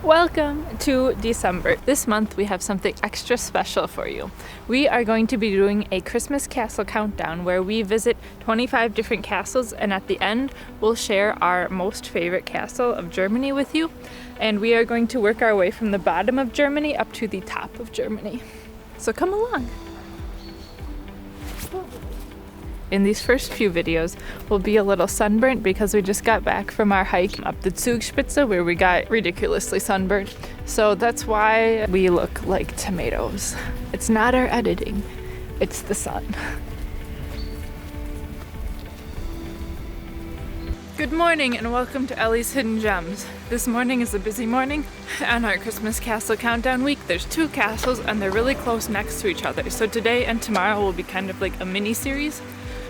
Welcome to December. This month we have something extra special for you. We are going to be doing a Christmas castle countdown where we visit 25 different castles, and at the end we'll share our most favorite castle of Germany with you. And we are going to work our way from the bottom of Germany up to the top of Germany. So come along. In these first few videos, we'll be a little sunburnt because we just got back from our hike up the Zugspitze where we got ridiculously sunburned. So that's why we look like tomatoes. It's not our editing, it's the sun. Good morning and welcome to Ellie's Hidden Gems. This morning is a busy morning. On our Christmas castle countdown week, there's 2 castles and they're really close next to each other. So today and tomorrow will be kind of like a mini series.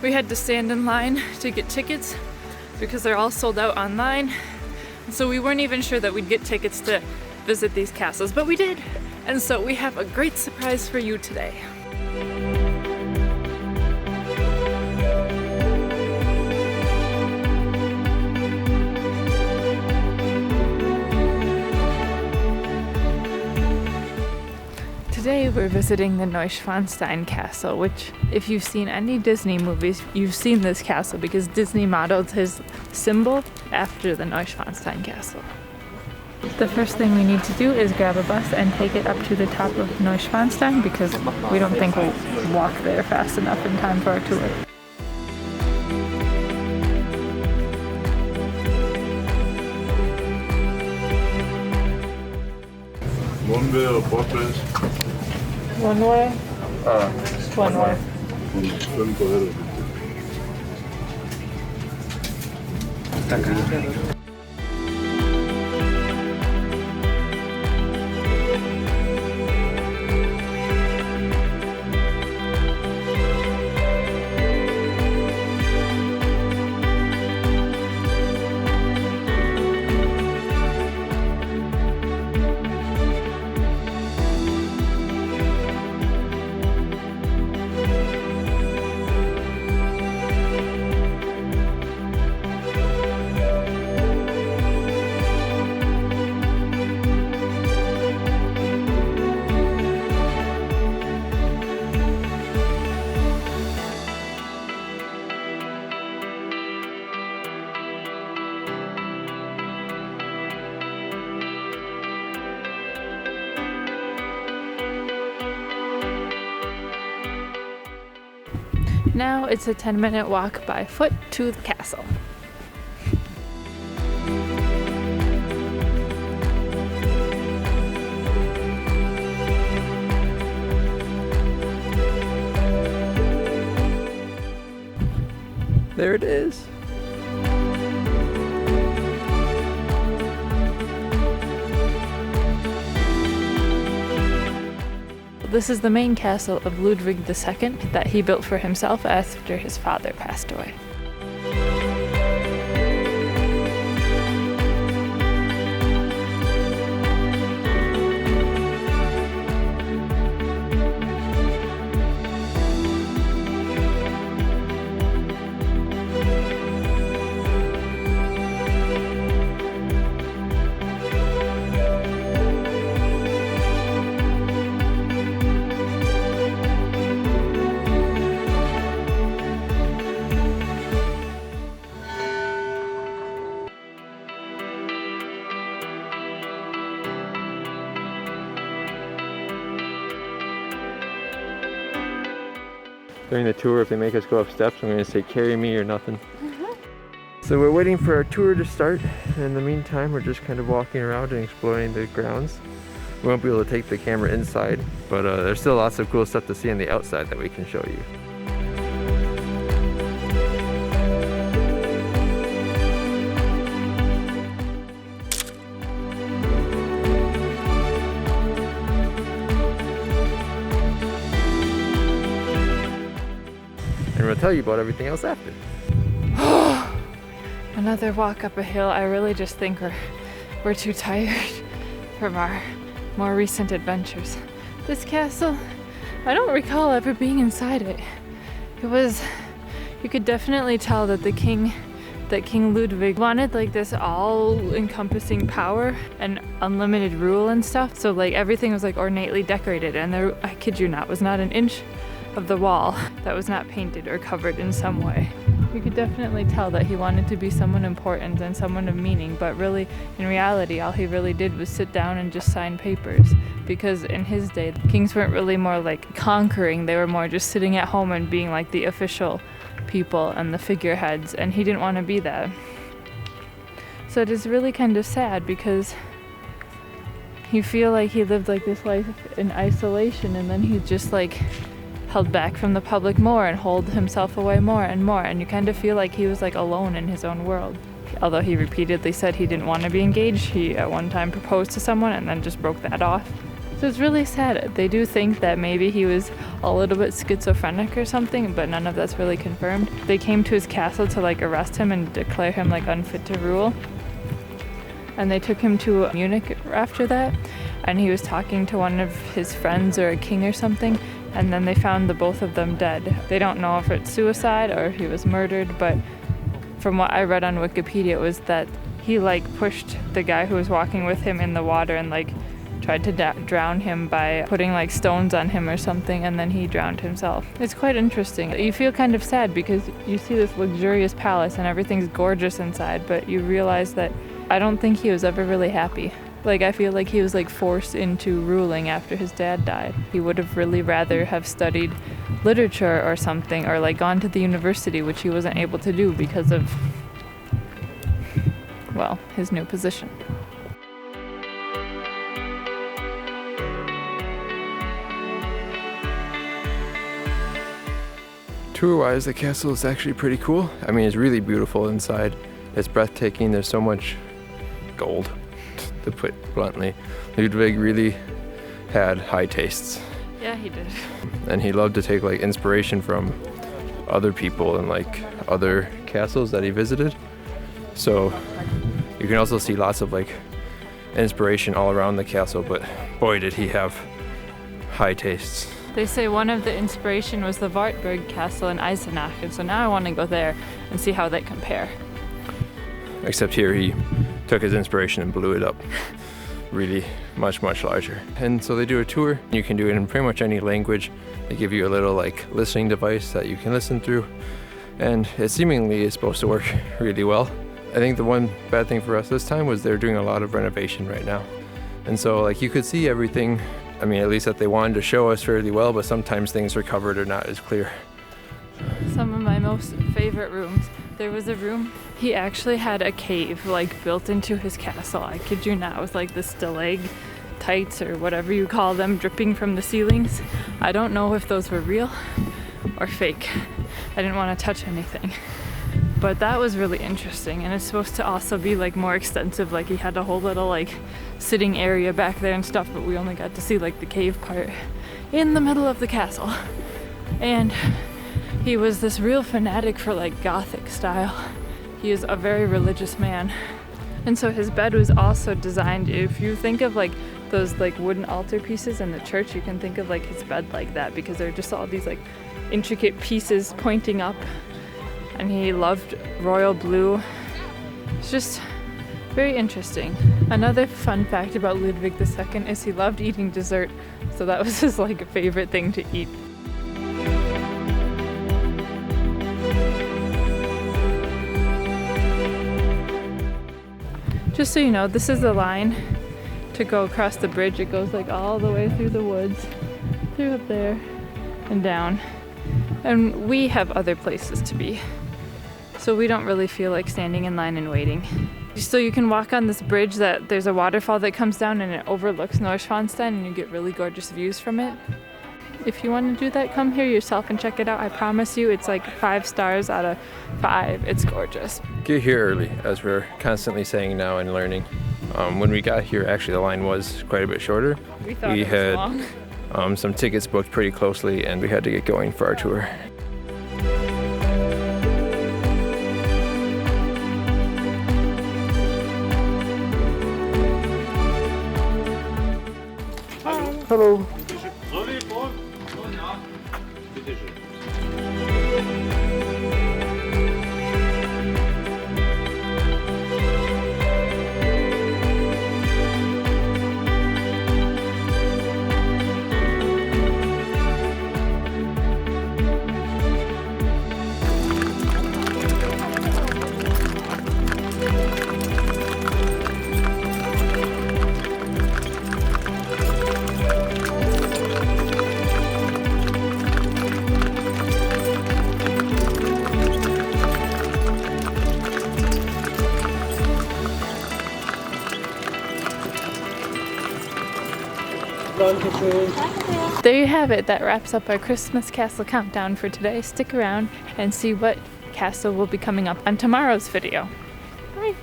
We had to stand in line to get tickets because they're all sold out online. So we weren't even sure that we'd get tickets to visit these castles, but we did. And so we have a great surprise for you today. Today we're visiting the Neuschwanstein castle, which if you've seen any Disney movies, you've seen this castle because Disney modeled his symbol after the Neuschwanstein castle. The first thing we need to do is grab a bus and take it up to the top of Neuschwanstein because we don't think we'll walk there fast enough in time for our tour. One way or both ways? One way? One way. Now it's a 10-minute walk by foot to the castle. There it is. This is the main castle of Ludwig II that he built for himself after his father passed away. During the tour, if they make us go up steps, I'm going to say carry me or nothing. So we're waiting for our tour to start. In the meantime, we're just kind of walking around and exploring the grounds. We won't be able to take the camera inside, but there's still lots of cool stuff to see on the outside that we can show you. And we'll tell you about everything else after. Another walk up a hill. I really just think we're too tired from our more recent adventures. This castle, I don't recall ever being inside it. You could definitely tell that the king that King Ludwig wanted like this all-encompassing power and unlimited rule and stuff. So like everything was like ornately decorated, and there, I kid you not, was not an inch of the wall that was not painted or covered in some way. You could definitely tell that he wanted to be someone important and someone of meaning, but really, in reality, all he really did was sit down and just sign papers. Because in his day, kings weren't really more like conquering, they were more just sitting at home and being like the official people and the figureheads, and he didn't want to be that. So it is really kind of sad, because you feel like he lived like this life in isolation, and then he just like held back from the public more and hold himself away more and more, and you kind of feel like he was like alone in his own world. Although he repeatedly said he didn't want to be engaged, he at one time proposed to someone and then just broke that off. So it's really sad. They do think that maybe he was a little bit schizophrenic or something, but none of that's really confirmed. They came to his castle to like arrest him and declare him like unfit to rule. And they took him to Munich after that, and he was talking to one of his friends or a king or something, and then they found the both of them dead. They don't know if it's suicide or if he was murdered, but from what I read on Wikipedia, it was that he like pushed the guy who was walking with him in the water and like tried to drown him by putting like stones on him or something, and then he drowned himself. It's quite interesting. You feel kind of sad because you see this luxurious palace and everything's gorgeous inside, but you realize that I don't think he was ever really happy. Like, I feel like he was like forced into ruling after his dad died. He would have really rather have studied literature or something, or like gone to the university, which he wasn't able to do because of, well, his new position. Tour-wise, the castle is actually pretty cool. I mean, it's really beautiful inside. It's breathtaking. There's so much gold, to put bluntly. Ludwig really had high tastes. Yeah, he did. And he loved to take like inspiration from other people and like other castles that he visited. So you can also see lots of like inspiration all around the castle, but boy did he have high tastes. They say one of the inspiration was the Wartburg castle in Eisenach, and so now I want to go there and see how they compare. Except here he took his inspiration and blew it up. Really much larger. And so they do a tour. You can do it in pretty much any language. They give you a little like listening device that you can listen through, and it seemingly is supposed to work really well. I think the one bad thing for us this time was they're doing a lot of renovation right now. And so like you could see everything, I mean, at least that they wanted to show us fairly well, but sometimes things are covered or not as clear. Some of my most favorite rooms. There was a room, he actually had a cave like built into his castle. I kid you not, with like the stalactites or whatever you call them dripping from the ceilings. I don't know if those were real or fake. I didn't want to touch anything. But that was really interesting, and it's supposed to also be like more extensive. Like he had a whole little like sitting area back there and stuff, but we only got to see like the cave part in the middle of the castle. And he was this real fanatic for like Gothic style. He is a very religious man. And so his bed was also designed, if you think of like those like wooden altar pieces in the church, you can think of like his bed like that, because they're just all these like intricate pieces pointing up. And he loved royal blue. It's just very interesting. Another fun fact about Ludwig II is he loved eating dessert, so that was his like favorite thing to eat. Just so you know, this is the line to go across the bridge. It goes like all the way through the woods, through up there and down. And we have other places to be, so we don't really feel like standing in line and waiting. So you can walk on this bridge that there's a waterfall that comes down and it overlooks Neuschwanstein, and you get really gorgeous views from it. If you want to do that, come here yourself and check it out. I promise you, it's like 5 stars out of 5. It's gorgeous. Get here early, as we're constantly saying now and learning. When we got here, actually the line was quite a bit shorter. We thought it was long. Some tickets booked pretty closely, and we had to get going for our tour. Hello. There you have it. That wraps up our Christmas castle countdown for today. Stick around and see what castle will be coming up on tomorrow's video. Bye.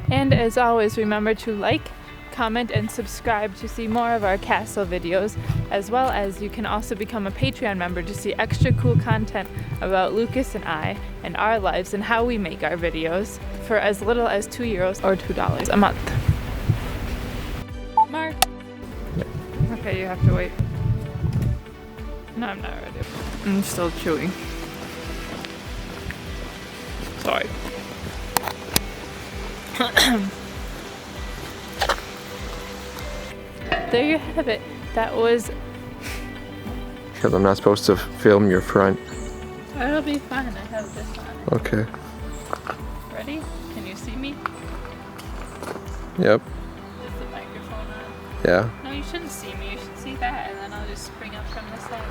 And as always, remember to like, comment, and subscribe to see more of our castle videos, as well as you can also become a Patreon member to see extra cool content about Lucas and I and our lives and how we make our videos for as little as €2 or $2 a month. Mark. Okay, you have to wait. No, I'm not ready. I'm still chewing. Sorry. There you have it. That was... Because I'm not supposed to film your front. It'll be fine. I have this on. Okay. Ready? Can you see me? Yep. Is the microphone on? Yeah. No, you shouldn't see me. You should see that, and then I'll just spring up from the side.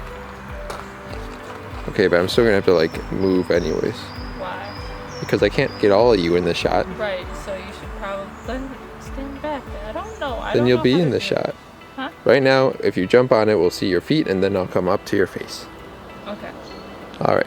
Okay, but I'm still gonna have to like move anyways. Why? Because I can't get all of you in the shot. Right, so you should probably stand back. I don't know. Then you'll be in the shot. Huh? Right now, if you jump on it, we'll see your feet, and then I'll come up to your face. Okay. All right.